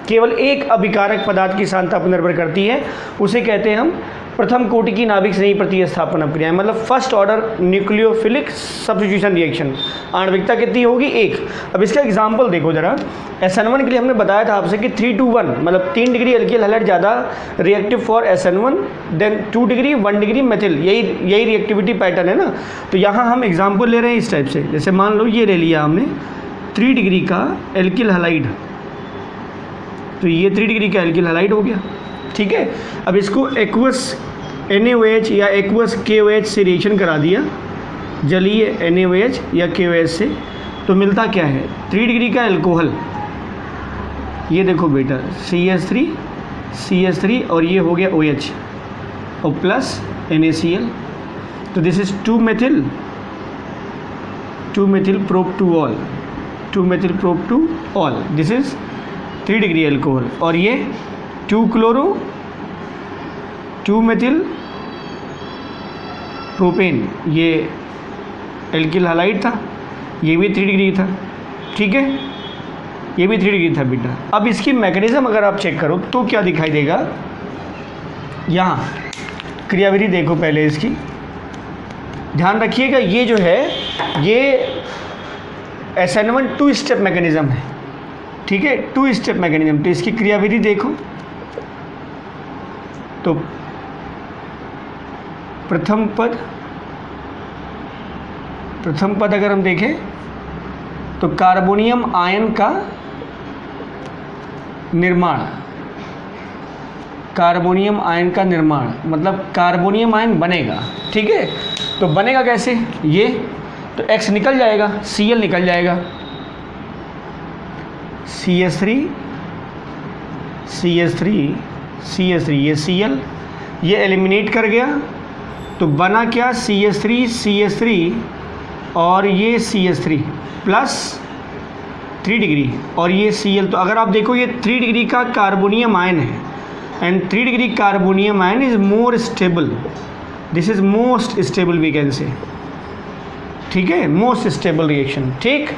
केवल एक अभिकारक पदार्थ की सांद्रता पर निर्भर करती है, उसे कहते हैं हम प्रथम कोटि की नाभिक स्नेही प्रतिस्थापन अपक्रियाएं, मतलब first order nucleophilic substitution reaction. आणविकता कितनी होगी, 1। अब इसका एग्जांपल देखो जरा। SN1 के लिए हमने बताया था आपसे कि 3 to 1, मतलब 3 डिग्री एल्किल हैलाइड ज़्यादा reactive for SN1, then 2 degree 1 degree methyl, यही रिएक्टिविटी पैटर्न है ना। तो यहाँ हम एग्जाम्पल ले रहे हैं इस टाइप से, जैसे मान लो ये ले लिया हमने 3 डिग्री का एल्किल हैलाइड, तो ये 3 डिग्री का एल्किल हैलाइड हो गया। ठीक है, अब इसको एक्वस NaOH या एक्वस KOH से रिएक्शन करा दिया, जलीय NaOH या KOH से, तो मिलता क्या है, 3 डिग्री का एल्कोहल। ये देखो बेटा, CH3 और ये हो गया OH और प्लस NaCl। तो this is 2 methyl prop two ol, this is 3 degree alcohol. और ये 2 क्लोरो 2 मेथिल प्रोपेन, ये एल्किल हैलाइड था, ये भी 3 डिग्री था। ठीक है, ये भी 3 डिग्री था बेटा। अब इसकी मैकेनिज्म अगर आप चेक करो तो क्या दिखाई देगा, यहाँ क्रियाविधि देखो पहले इसकी, ध्यान रखिएगा। ये जो है ये SN1 2 स्टेप मैकेनिज्म है। ठीक है, 2 स्टेप मैकेनिज्म। तो इसकी क्रियाविधि देखो, तो प्रथम पद अगर हम देखें तो कार्बोनियम आयन का निर्माण, मतलब कार्बोनियम आयन बनेगा। ठीक है, तो बनेगा कैसे, ये तो X निकल जाएगा, Cl निकल जाएगा, CH3 ये Cl, ये एलिमिनेट कर गया, तो बना क्या, CH3 और ये CH3 प्लस 3 डिग्री और ये Cl। तो अगर आप देखो ये 3 डिग्री का कार्बोनियम आयन है, and 3 degree carbonium ion is more stable, this is most stable we can say, ठीक है, मोस्ट स्टेबल रिएक्शन। ठीक,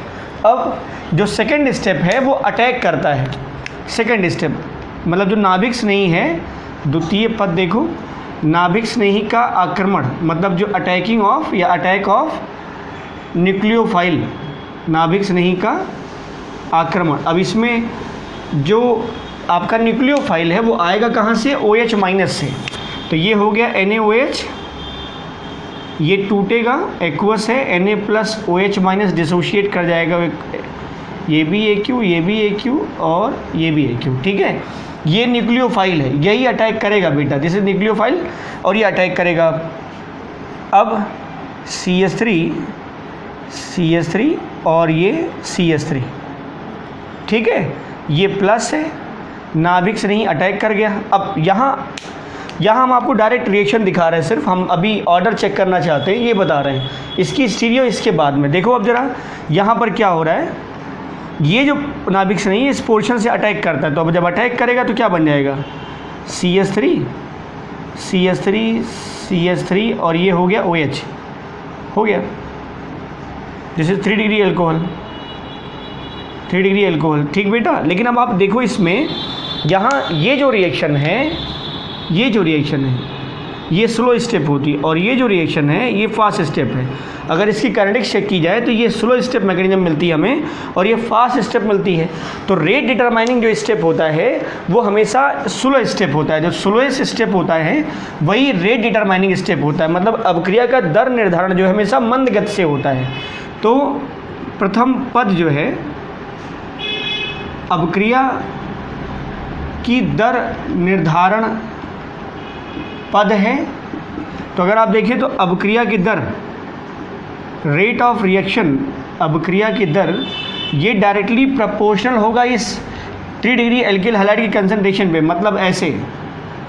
अब जो सेकेंड स्टेप है वो अटैक करता है। सेकेंड स्टेप मतलब जो नाभिक स्नेही है, द्वितीय पद देखो, नाभिक स्नेही का आक्रमण, मतलब जो अटैकिंग ऑफ या अटैक ऑफ न्यूक्लियोफाइल, नाभिक स्नेही का आक्रमण। अब इसमें जो आपका न्यूक्लियोफाइल है वो आएगा कहाँ से, OH माइनस से। तो ये हो गया NaOH, ये टूटेगा, एक्वस है, Na plus OH minus dissociate कर जाएगा, ये भी AQ, ये भी AQ और ये भी AQ। ठीक है, ये न्यूक्लियोफाइल है, यही अटैक करेगा बेटा, दिस इज न्यूक्लियोफाइल और ये अटैक करेगा। अब CH3 और ये CH3, ठीक है, ये प्लस है, नाभिक से नहीं अटैक कर गया। अब यहाँ हम आपको डायरेक्ट रिएक्शन दिखा रहे हैं, सिर्फ हम अभी ऑर्डर चेक करना चाहते हैं, ये बता रहे हैं, इसकी स्टीरियो इसके बाद में। देखो अब ज़रा यहाँ पर क्या हो रहा है, ये जो नाभिक से नहीं इस पोर्शन से अटैक करता है, तो अब जब अटैक करेगा तो क्या बन जाएगा, CH3 और ये हो गया OH, हो गया, this is 3 degree alcohol, 3 degree alcohol. ठीक बेटा, लेकिन अब आप देखो इसमें यहाँ ये जो रिएक्शन है, ये स्लो स्टेप होती है और ये जो रिएक्शन है ये फास्ट स्टेप है। अगर इसकी काइनेटिक्स चेक की जाए तो ये स्लो स्टेप मैकेनिज्म मिलती है हमें और ये फास्ट स्टेप मिलती है। तो रेट डिटरमाइनिंग जो स्टेप होता है वो हमेशा स्लो स्टेप होता है, जो स्लोएस्ट स्टेप होता है वही रेट डिटरमाइनिंग स्टेप होता है, मतलब अभिक्रिया का दर निर्धारण जो है हमेशा मंद गति से होता है। तो प्रथम पद जो है अभिक्रिया की दर निर्धारण पद है। तो अगर आप देखें तो अभिक्रिया की दर, रेट ऑफ रिएक्शन, अभिक्रिया की दर, ये डायरेक्टली प्रोपोर्शनल होगा इस 3 डिग्री एल्किल हैलाइड की कंसंट्रेशन पे, मतलब ऐसे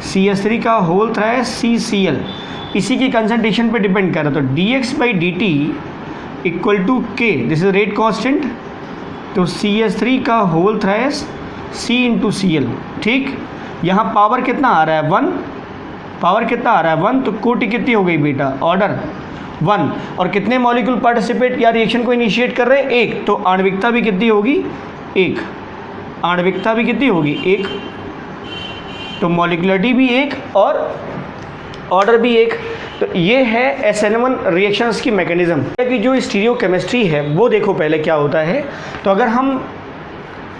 CH3 का होल थ्राइस CCl इसी की कंसंट्रेशन पे डिपेंड कर रहा है। तो dx/dt equal to K, this is rate constant, तो CH3 का whole thrice C into CL। ठीक, यहाँ पावर कितना आ रहा है, 1, पावर कितना आ रहा है 1, तो कोटि कितनी हो गई बेटा, ऑर्डर 1, और कितने मॉलिक्यूल पार्टिसिपेट या रिएक्शन को इनिशिएट कर रहे हैं, 1, तो आणविकता भी कितनी होगी, 1, आणविकता भी कितनी होगी, 1, तो मॉलिक्युलरिटी भी 1 और ऑर्डर भी 1। तो ये है SN1 रिएक्शंस की मैकेनिज्म कि जो स्टीरियोकेमिस्ट्री है वो देखो पहले क्या होता है। तो अगर हम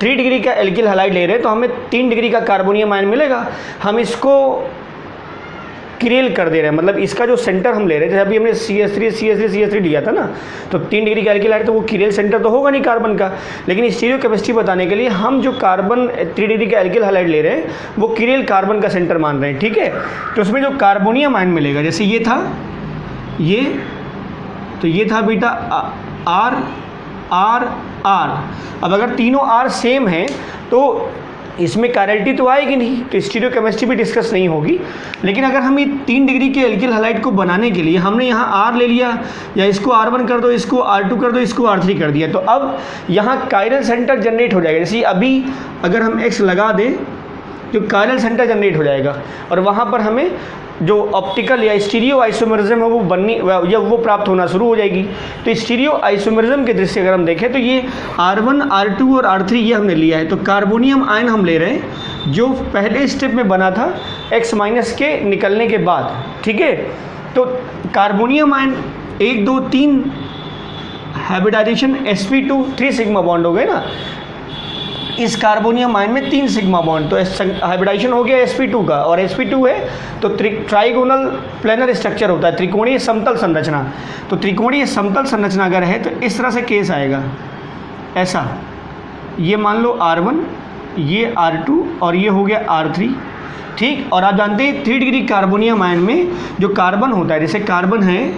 3 डिग्री का एल्किल हैलाइड ले रहे हैं तो हमें 3 डिग्री का कार्बोनियम आयन मिलेगा, हम इसको किरेल कर दे रहे हैं, मतलब इसका जो सेंटर हम ले रहे थे, अभी हमने CH3 लिया था ना, तो 3 डिग्री का एल्किल हैलाइड तो वो किरेल सेंटर तो होगा नहीं कार्बन का, लेकिन स्टीरियोकेमिस्ट्री बताने के लिए हम जो कार्बन 3 डिग्री का एल्किल हैलाइड ले रहे हैं वो किरेल कार्बन का सेंटर मान रहे हैं। ठीक है, तो उसमें जो कार्बोनियम आयन मिलेगा, जैसे ये था, तो ये था बेटा R। अब अगर तीनों R सेम हैं तो इसमें कायरलिटी तो आएगी नहीं, तो स्टीरियोकेमिस्ट्री भी डिस्कस नहीं होगी। लेकिन अगर हम ये 3 डिग्री के एल्किल हैलाइड को बनाने के लिए हमने यहाँ R ले लिया, या इसको R1 कर दो, इसको R2 कर दो, इसको R3 कर दिया, तो अब यहाँ कायरल सेंटर जनरेट हो जाएगा। जैसे अभी अगर हम X लगा दें तो कायरल सेंटर जनरेट हो जाएगा और वहाँ पर हमें जो ऑप्टिकल या स्टीरियो आइसोमेरिज्म है वो बननी या वो प्राप्त होना शुरू हो जाएगी। तो स्टीरियो आइसोमेरिज्म के दृष्टि से अगर हम देखें तो ये R1, R2 और R3 ये हमने लिया है। तो कार्बोनियम आयन हम ले रहे हैं जो पहले स्टेप में बना था X माइनस के निकलने के बाद। ठीक है, तो carbonium ion 1, 2, 3 hybridization sp2 3 sigma bond हो गए ना, इस कार्बोनियम आयन में 3 सिग्मा बॉन्ड, तो हाइब्रिडाइजेशन हो गया sp2 का, और sp2 है तो ट्राइगोनल प्लेनर स्ट्रक्चर होता है, त्रिकोणीय समतल संरचना। तो त्रिकोणीय समतल संरचना अगर है तो इस तरह से केस आएगा, ऐसा, ये मान लो R1, ये R2 और ये हो गया R3। ठीक, और आप जानते हैं 3 डिग्री कार्बोनियम आयन में जो कार्बन होता है, जैसे कार्बन है,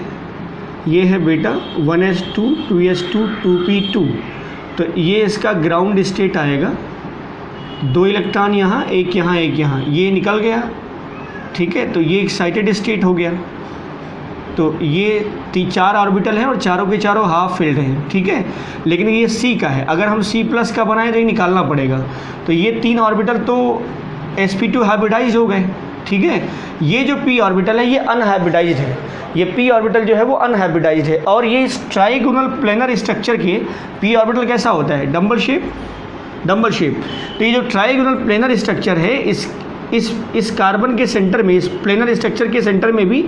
ये है बेटा 1s2 2s2 2p2, तो ये इसका ग्राउंड स्टेट आएगा, 2 इलेक्ट्रॉन यहाँ, एक यहाँ, एक यहाँ, ये निकल गया। ठीक है, तो ये एक्साइटेड स्टेट हो गया। तो ये 4 ऑर्बिटल हैं और चारों के चारों हाफ फील्ड हैं। ठीक है, लेकिन ये C का है, अगर हम C+ का बनाएं तो ये निकालना पड़ेगा। तो ये 3 ऑर्बिटल तो sp2 हाइब्रिडाइज हो गए, ठीक है। ये जो p ऑर्बिटल है ये अनहाइब्रिडाइज्ड है, ये p ऑर्बिटल जो है वो अनहाइब्रिडाइज्ड है। और ये इस ट्राइगोनल प्लेनर स्ट्रक्चर के p ऑर्बिटल कैसा होता है, डम्बल शेप, डम्बल शेप। तो ये जो ट्राइगोनल प्लेनर स्ट्रक्चर है इस कार्बन के सेंटर में, इस प्लेनर स्ट्रक्चर के सेंटर में भी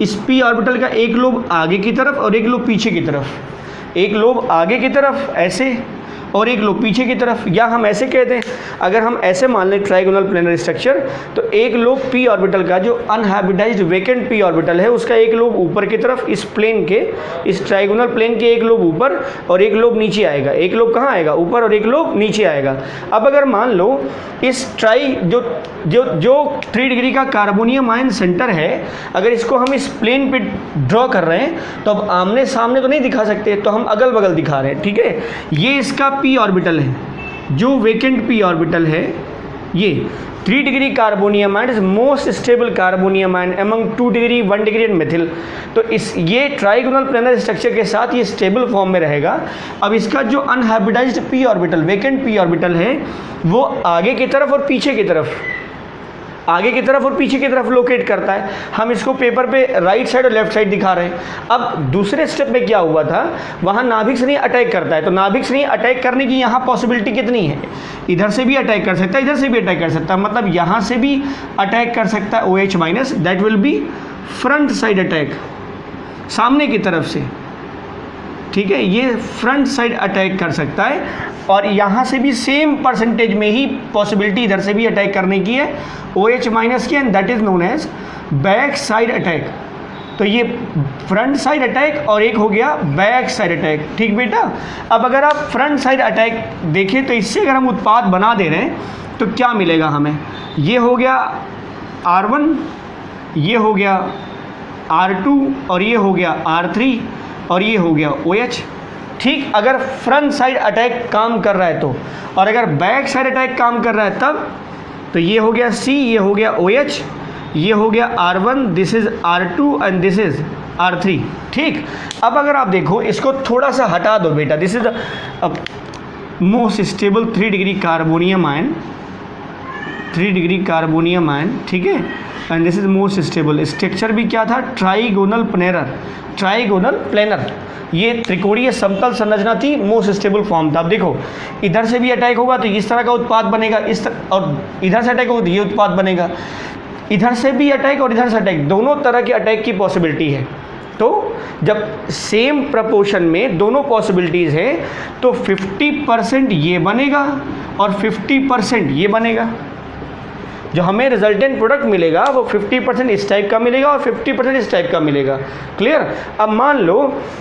इस p ऑर्बिटल का एक लोब आगे की तरफ और एक लोब पीछे की तरफ, एक लोब आगे की तरफ ऐसे और एक लोब पीछे की तरफ, या हम ऐसे कहते हैं, अगर हम ऐसे मान लें ट्राइगोनल प्लेनर स्ट्रक्चर, तो एक लोब p ऑर्बिटल का जो अनहाइब्रिडाइज्ड वेकेंट p ऑर्बिटल है उसका एक लोब ऊपर की तरफ, इस प्लेन के, इस ट्राइगोनल प्लेन के एक लोब ऊपर और एक लोब नीचे आएगा। एक लोब कहाँ आएगा, ऊपर, और एक लोब नीचे आएगा। अब अगर मान लो इस जो 3 डिग्री का कार्बोनियम आयन सेंटर है, अगर इसको हम इस प्लेन पे ड्रॉ कर रहे हैं तो अब आमने सामने तो नहीं दिखा सकते, तो हम अगल बगल दिखा रहे हैं, ठीक है। ये इसका p ऑर्बिटल है, जो वेकेंट p ऑर्बिटल है, ये 3 degree carbonium ion is most stable carbonium ion among 2 degree 1 degree and methyl. तो ये ट्राइगोनल प्लेनर स्ट्रक्चर के साथ ये स्टेबल फॉर्म में रहेगा। अब इसका जो unhybridised p orbital, vacant p orbital है, वो आगे की तरफ और पीछे की तरफ, आगे की तरफ और पीछे की तरफ लोकेट करता है। हम इसको पेपर पे राइट साइड और लेफ्ट साइड दिखा रहे हैं। अब दूसरे स्टेप में क्या हुआ था, वहाँ नाभिक से नहीं अटैक करता है, तो नाभिक से नहीं अटैक करने की यहाँ पॉसिबिलिटी कितनी है, इधर से भी अटैक कर सकता है, इधर से भी अटैक कर सकता है, मतलब यहाँ से भी अटैक कर सकता है OH minus, that will be front side attack, सामने की तरफ से, ठीक है। ये फ्रंट साइड अटैक कर सकता है। और यहाँ से भी सेम परसेंटेज में ही पॉसिबिलिटी इधर से भी अटैक करने की है OH माइनस की, and that is known as back side attack. तो ये फ्रंट साइड अटैक और एक हो गया बैक साइड अटैक, ठीक बेटा। अब अगर आप फ्रंट साइड अटैक देखें तो इससे अगर हम उत्पाद बना दे रहे हैं तो क्या मिलेगा हमें, ये हो गया R1, ये हो गया R2 और ये हो गया R3 और ये हो गया OH, ठीक। अगर फ्रंट साइड अटैक काम कर रहा है तो, और अगर बैक साइड अटैक काम कर रहा है तब, तो ये हो गया C, ये हो गया OH, ये हो गया R1, this is R2 and this is R3, ठीक। अब अगर आप देखो इसको थोड़ा सा हटा दो बेटा, this is most stable 3 degree carbonium ion, 3 degree carbonium ion, ठीक है, and this is most stable. Structure भी क्या था, ट्राइगोनल प्लेनर, ट्राइगोनल प्लेनर, ये त्रिकोणीय समतल संरचना थी, मोस्ट स्टेबल फॉर्म था। अब देखो इधर से भी अटैक होगा तो इस तरह का उत्पाद बनेगा, और इधर से अटैक होगा तो ये उत्पाद बनेगा। इधर से भी अटैक और इधर से अटैक, दोनों तरह के अटैक की पॉसिबिलिटी है। तो जब सेम प्रपोर्शन में दोनों पॉसिबिलिटीज़ हैं तो 50% ये बनेगा और 50% ये बनेगा। जो हमें रिजल्टेंट प्रोडक्ट मिलेगा वो 50% इस टाइप का मिलेगा और 50% इस टाइप का मिलेगा। क्लियर। अब मान लो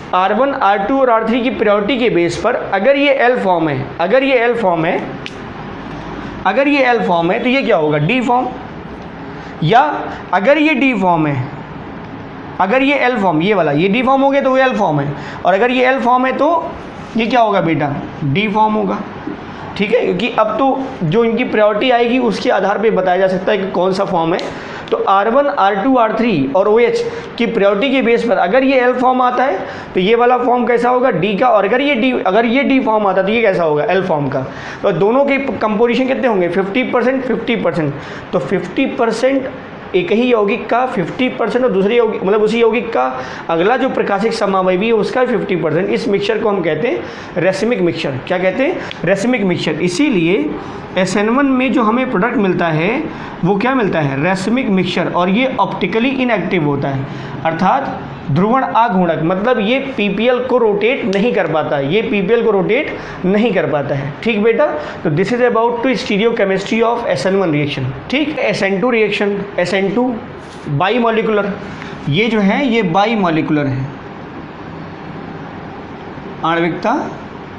R1, R2 और R3 की प्रायोरिटी के बेस पर अगर ये L फॉर्म है, अगर ये L फॉर्म है, अगर ये L फॉर्म है तो ये क्या होगा, D फॉर्म। या अगर ये D फॉर्म है, अगर ये L फॉर्म, ये वाला ये D फॉर्म हो गया तो वो L फॉर्म है, और अगर ये L फॉर्म है तो ये क्या होगा बेटा, D फॉर्म होगा। ठीक है, क्योंकि अब तो जो इनकी प्रायोरिटी आएगी उसके आधार पे बताया जा सकता है कि कौन सा फॉर्म है। तो R1, R2, R3 और OH की प्रायोरिटी के बेस पर अगर ये L फॉर्म आता है तो ये वाला फॉर्म कैसा होगा, D का, और अगर ये D फॉर्म आता है तो ये कैसा होगा, L फॉर्म का। तो दोनों के कंपोजिशन कितने होंगे, 50% 50%। तो 50% एक ही यौगिक का 50% और दूसरे यौगिक मतलब उसी यौगिक का अगला जो प्रकाशिक समावयवी है उसका 50%। इस मिक्सचर को हम कहते हैं रेसिमिक मिक्सचर। क्या कहते हैं, रेसिमिक मिक्सचर। इसीलिए SN1 में जो हमें प्रोडक्ट मिलता है वो क्या मिलता है, रेसिमिक मिक्सचर, और ये ऑप्टिकली इनएक्टिव होता है, अर्थात ध्रुवण आघूर्णक, मतलब ये PPL को रोटेट नहीं कर पाता, ये PPL को रोटेट नहीं कर पाता है। ठीक बेटा, तो this is about to stereochemistry of SN1 reaction. ठीक, SN2 reaction, SN2 by molecular, ये जो है ये बाई मॉलिकुलर है, आणविकता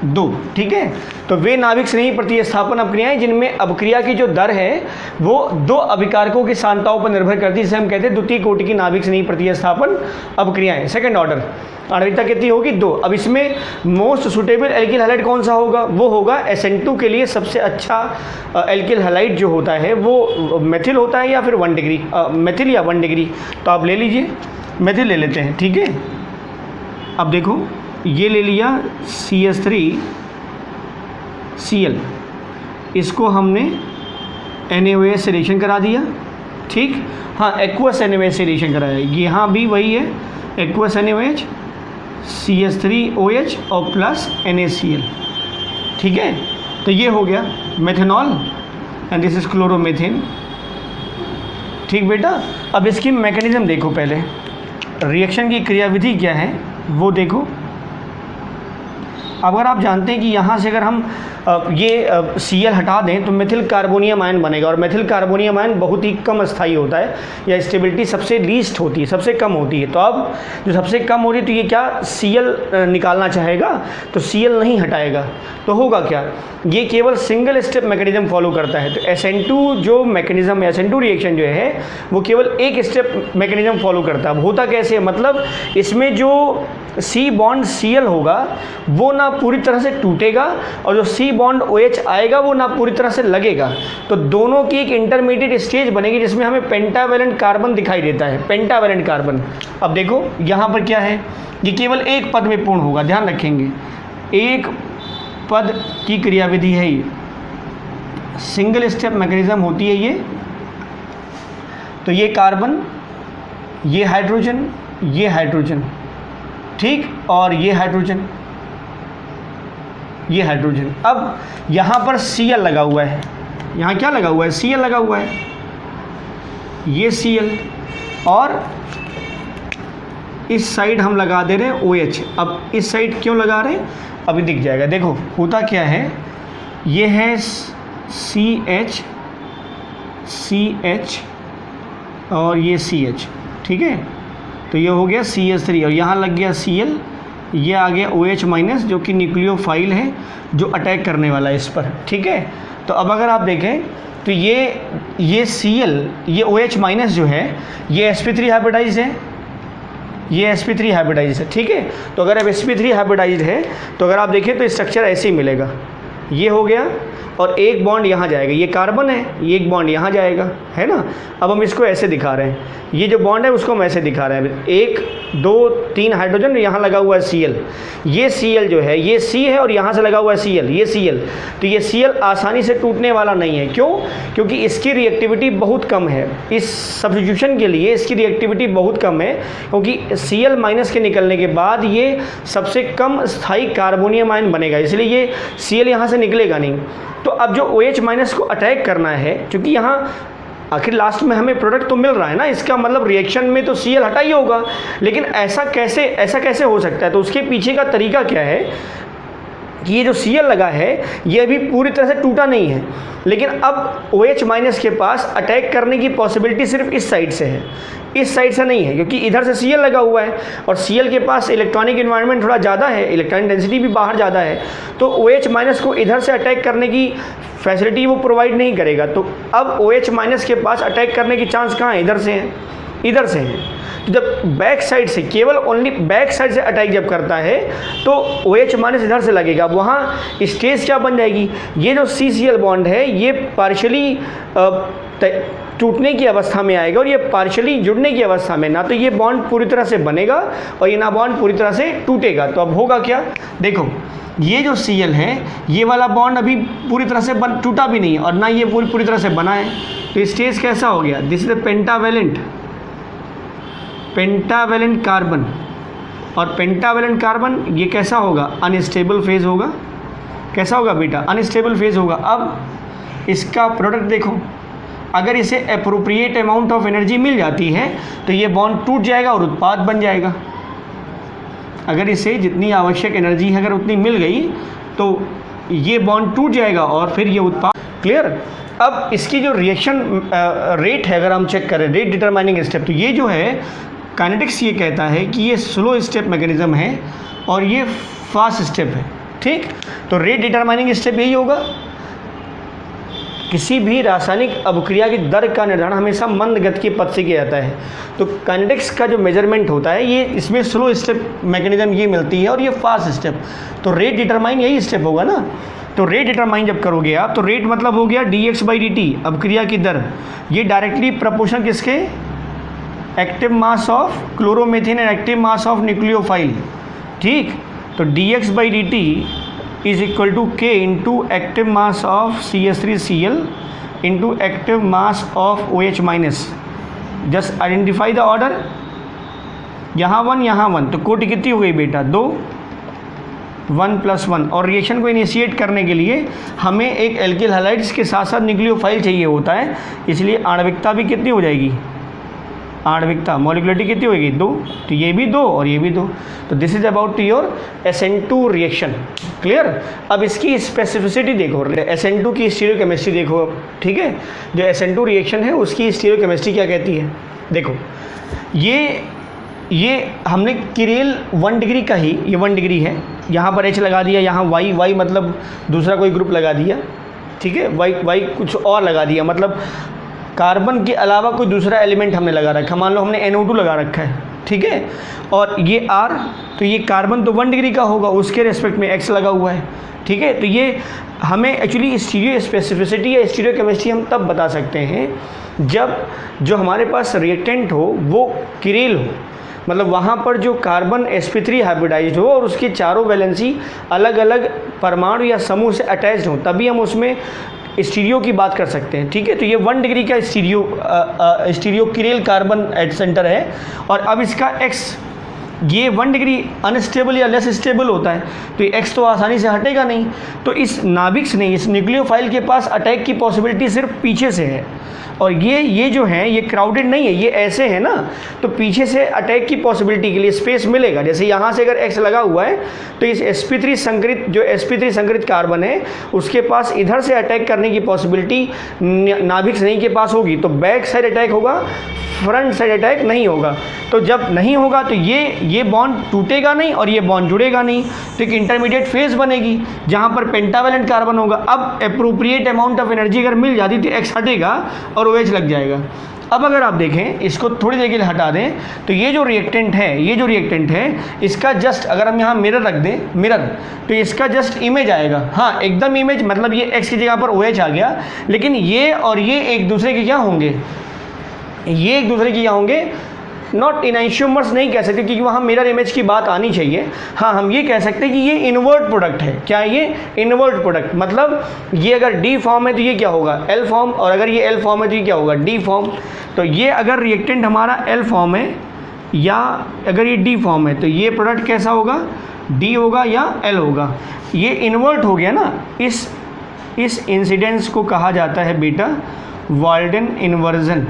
2। ठीक है, तो वे नाभिक स्नेही प्रतिस्थापन अपक्रियाएं जिनमें अपक्रिया की जो दर है वो 2 अभिकारकों की सांद्रताओं पर निर्भर करती है, जिसे हम कहते हैं द्वितीय कोटि की नाभिक स्नेही प्रतिस्थापन अपक्रियाएं, सेकंड ऑर्डर। आणविकता कितनी होगी, 2। अब इसमें मोस्ट सुटेबल एल्किल हैलाइड कौन सा होगा, वो होगा SN2 के लिए सबसे अच्छा एल्किल हैलाइड जो होता है वो मेथिल होता है, या फिर 1 डिग्री मेथिल या 1 डिग्री। तो आप ले लीजिए, मेथिल ले लेते हैं। ठीक है, अब देखो ये ले लिया CH3Cl, इसको हमने NaOH से रिएक्शन करा दिया, ठीक। हाँ, एक्वस NaOH से रिएक्शन कराया, यहाँ भी वही है, एक्वस NaOH CH3OH और प्लस NaCl, ठीक है। तो ये हो गया methanol and this is chloromethane, ठीक बेटा। अब इसकी मैकेनिज्म देखो, पहले रिएक्शन की क्रियाविधि क्या है वो देखो। अगर आप जानते हैं कि यहाँ से अगर हम ये Cl हटा दें तो मेथिल कार्बोनियम आयन बनेगा, और मेथिल कार्बोनियम आयन बहुत ही कम अस्थायी होता है, या स्टेबिलिटी सबसे लीस्ट होती है, सबसे कम होती है। तो अब जो सबसे कम हो रही है तो ये क्या Cl निकालना चाहेगा, तो Cl नहीं हटाएगा, तो होगा क्या, ये केवल सिंगल स्टेप मैकेनिज्म फॉलो करता है। तो SN2 जो मैकेनिज्म है, SN2 रिएक्शन जो है वो केवल एक स्टेप मैकेनिज्म फॉलो करता है। होता कैसे, मतलब इसमें जो C बॉन्ड Cl होगा वो ना पूरी तरह से टूटेगा, और जो C बॉन्ड OH आएगा वो ना पूरी तरह से लगेगा। तो दोनों की एक इंटरमीडिएट स्टेज बनेगी जिसमें हमें पेंटावेलेंट कार्बन दिखाई देता है, पेंटावेलेंट कार्बन। अब देखो यहाँ पर क्या है, ये केवल एक पद में पूर्ण होगा, ध्यान रखेंगे, एक पद की क्रियाविधि है ये, सिंगल स्टेप मैकेनिज्म होती है ये। तो ये कार्बन, ये हाइड्रोजन, ठीक, और ये हाइड्रोजन, ये हाइड्रोजन। अब यहाँ पर Cl लगा हुआ है, यहाँ क्या लगा हुआ है, Cl लगा हुआ है, ये Cl, और इस साइड हम लगा दे रहे हैं OH। अब इस साइड क्यों लगा रहे हैं, अभी दिख जाएगा। देखो होता क्या है, ये है CH और ये CH, ठीक है। तो ये हो गया CH3 और यहाँ लग गया Cl, ये आ गया OH माइनस जो कि न्यूक्लियोफाइल है जो अटैक करने वाला है इस पर, ठीक है। तो अब अगर आप देखें तो ये Cl, ये OH माइनस जो है ये sp3 हाइब्रिडाइज्ड है, ये sp3 हाइब्रिडाइज्ड है, ठीक है। तो अगर अब sp3 हाइब्रिडाइज्ड है तो अगर आप देखें तो स्ट्रक्चर ऐसे ही मिलेगा, ये हो गया और एक बॉन्ड यहाँ जाएगा, ये कार्बन है, ये एक बॉन्ड यहाँ जाएगा, है ना। अब हम इसको ऐसे दिखा रहे हैं, ये जो बॉन्ड है उसको हम ऐसे दिखा रहे हैं, 1 2 3 हाइड्रोजन, यहाँ लगा हुआ है Cl, ये Cl जो है ये C है और यहाँ से लगा हुआ है Cl, ये Cl। तो ये Cl आसानी से टूटने वाला नहीं है, क्यों, क्योंकि इसकी रिएक्टिविटी बहुत कम है, इस सब्स्टिट्यूशन के लिए इसकी रिएक्टिविटी बहुत कम है, क्योंकि Cl माइनस के निकलने के बाद ये सबसे कम स्थायी कार्बोनियम आयन बनेगा, इसलिए ये Cl यहाँ से निकलेगा नहीं। तो अब जो OH माइनस को अटैक करना है, क्योंकि यहाँ आखिर लास्ट में हमें प्रोडक्ट तो मिल रहा है ना, इसका मतलब रिएक्शन में तो Cl हटा ही होगा, लेकिन ऐसा कैसे हो सकता है। तो उसके पीछे का तरीका क्या है कि ये जो Cl लगा है ये अभी पूरी तरह से टूटा नहीं है, लेकिन अब OH माइनस के पास अटैक करने की पॉसिबिलिटी सिर्फ इस साइड से है, इस साइड से नहीं है, क्योंकि इधर से Cl लगा हुआ है और Cl के पास इलेक्ट्रॉनिक इन्वायरमेंट थोड़ा ज़्यादा है, इलेक्ट्रॉनिक डेंसिटी भी बाहर ज़्यादा है, तो OH माइनस को इधर से अटैक करने की फैसिलिटी वो प्रोवाइड नहीं करेगा। तो अब OH माइनस के पास अटैक करने की चांस कहाँ है, इधर से है, इधर से है। तो जब बैक साइड से, केवल ओनली बैक साइड से अटैक जब करता है तो OH माइनस इधर से लगेगा, वहाँ स्टेज क्या बन जाएगी, ये जो CCl बॉन्ड है ये पार्शली टूटने की अवस्था में आएगा और ये पार्शली जुड़ने की अवस्था में, ना तो ये बॉन्ड पूरी तरह से बनेगा और ये ना बॉन्ड पूरी तरह से टूटेगा। तो अब होगा क्या, देखो ये जो Cl है ये वाला बॉन्ड अभी पूरी तरह से टूटा भी नहीं है और ना ये पूरी तरह से बना है, तो स्टेज कैसा हो गया, this is the pentavalent carbon, और पेंटावेलेंट कार्बन ये कैसा होगा, अनस्टेबल फेज होगा, कैसा होगा बेटा, अनस्टेबल फेज होगा। अब इसका प्रोडक्ट देखो, अगर इसे एप्रोप्रिएट अमाउंट ऑफ एनर्जी मिल जाती है तो ये बॉन्ड टूट जाएगा और उत्पाद बन जाएगा। अगर इसे जितनी आवश्यक एनर्जी है अगर उतनी मिल गई तो ये बॉन्ड टूट जाएगा और फिर ये उत्पाद, क्लियर। अब इसकी जो रिएक्शन रेट है, अगर हम चेक करें रेट डिटरमाइनिंग स्टेप, तो ये जो है काइनेटिक्स ये कहता है कि ये स्लो स्टेप मैकेनिज्म है और ये फास्ट स्टेप है, ठीक। तो रेट डिटरमाइनिंग स्टेप यही होगा, किसी भी रासायनिक अभिक्रिया की दर का निर्धारण हमेशा मंद गति के पथ से किया जाता है। तो काइनेटिक्स का जो मेजरमेंट होता है ये इसमें स्लो स्टेप मैकेनिज्म ये मिलती है और ये फास्ट स्टेप, तो रेट डिटरमाइन यही स्टेप होगा ना। तो रेट डिटरमाइन जब करोगे आप तो रेट मतलब हो गया dx/dt, अभिक्रिया की दर, ये डायरेक्टली प्रपोर्शनल किसके, active mass of chloromethane and active mass of nucleophile, ठीक। तो dx/dt is equal to k into active mass of CH3Cl into active mass of OH minus. Just identify the order, यहाँ 1 यहाँ 1, तो कोटि कितनी हो गई बेटा 2, 1 + 1। और रिएक्शन को इनिशिएट करने के लिए हमें एक एल्किल हैलाइड्स के साथ साथ न्यूक्लियोफाइल चाहिए होता है, इसलिए आणविकता भी कितनी हो जाएगी, आणविकता मॉलिक्युलरिटी कितनी होगी 2, तो ये भी 2 और ये भी 2। तो this is about your SN2 reaction. Clear. अब इसकी स्पेसिफिसिटी देखो, SN2 की स्टीरियोकेमिस्ट्री देखो अब, ठीक है। जो SN2 रिएक्शन है उसकी स्टीरियोकेमिस्ट्री क्या कहती है, देखो ये हमने किरेल 1 डिग्री का ही, ये 1 डिग्री है, यहाँ पर H लगा दिया, यहाँ Y मतलब दूसरा कोई ग्रुप लगा दिया, ठीक है, Y कुछ और लगा दिया, मतलब कार्बन के अलावा कोई दूसरा एलिमेंट हमने लगा रखा, मान लो हमने NO2 लगा रखा है, ठीक है, और ये R, तो ये कार्बन तो 1 डिग्री का होगा, उसके रेस्पेक्ट में X लगा हुआ है, ठीक है। तो ये हमें एक्चुअली स्टीरियो स्पेसिफिसिटी या स्टीरियो केमिस्ट्री हम तब बता सकते हैं जब जो हमारे पास रिएक्टेंट हो वो किरेल हो, मतलब वहाँ पर जो कार्बन sp3 हाइब्रिडाइज्ड हो और उसकी चारों वैलेंसी अलग अलग परमाणु या समूह से अटैच्ड हो, तभी हम उसमें स्टीरियो की बात कर सकते हैं, ठीक है। तो ये 1 डिग्री का stereo chiral carbon at centre है। और अब इसका X, ये 1 डिग्री अनस्टेबल या लेस स्टेबल होता है, तो ये X तो आसानी से हटेगा नहीं, तो इस नाभिक से नहीं, इस न्यूक्लियोफाइल के पास अटैक की पॉसिबिलिटी सिर्फ पीछे से है। और ये जो है ये क्राउडेड नहीं है, ये ऐसे है ना, तो पीछे से अटैक की पॉसिबिलिटी के लिए स्पेस मिलेगा। जैसे यहाँ से अगर X लगा हुआ है तो इस sp3 संकरित, जो sp3 संकरित कार्बन है उसके पास इधर से अटैक करने की पॉसिबिलिटी नाभिक से नहीं के पास होगी, तो बैक साइड अटैक होगा, फ्रंट साइड अटैक नहीं होगा। तो जब नहीं होगा तो ये बॉन्ड टूटेगा नहीं और ये बॉन्ड जुड़ेगा नहीं, तो एक इंटरमीडिएट फेज बनेगी जहाँ पर पेंटावेलेंट कार्बन होगा। अब अप्रोप्रिएट अमाउंट ऑफ एनर्जी अगर मिल जाती तो X हटेगा और OH लग जाएगा। अब अगर आप देखें, इसको थोड़ी देर के लिए हटा दें, तो ये जो रिएक्टेंट है इसका जस्ट, अगर हम यहाँ मिरर रख दें, मिरर, तो इसका जस्ट इमेज आएगा, हाँ एकदम इमेज, मतलब ये X की जगह पर OH आ गया, लेकिन ये और ये एक दूसरे के क्या होंगे, ये एक दूसरे की क्या होंगे, नॉट इनआइसोमर्स नहीं कह सकते क्योंकि वहाँ मिरर इमेज की बात आनी चाहिए। हाँ, हम ये कह सकते हैं कि ये इन्वर्ट प्रोडक्ट है। क्या ये इन्वर्ट प्रोडक्ट, मतलब ये अगर D फॉर्म है तो ये क्या होगा, L फॉर्म, और अगर ये L फॉर्म है तो ये क्या होगा, D फॉर्म। तो ये अगर रिएक्टेंट हमारा L फॉर्म है या अगर ये D फॉर्म है तो ये प्रोडक्ट कैसा होगा, D होगा या L होगा। ये इन्वर्ट हो गया ना, इस इंसिडेंस को कहा जाता है बेटा वाल्डन इन्वर्जन।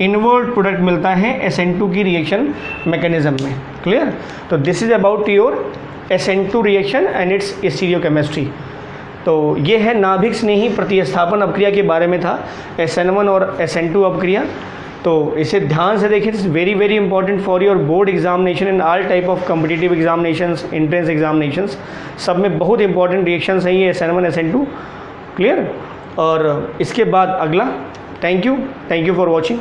इन्वर्ट प्रोडक्ट मिलता है SN2 की रिएक्शन मैकेनिज्म में। क्लियर। तो this is about your SN2 reaction and it's stereochemistry. तो ये है नाभिक स्नेही प्रतिस्थापन अपक्रिया के बारे में था, SN1 और SN2 अपक्रिया। तो इसे ध्यान से देखें, it's very very important for your board examination and all type of competitive examinations, entrance examinations, सब में बहुत इंपॉर्टेंट रिएक्शंस हैं ये SN1 SN2। क्लियर। और इसके बाद अगला, थैंक यू फॉर वॉचिंग।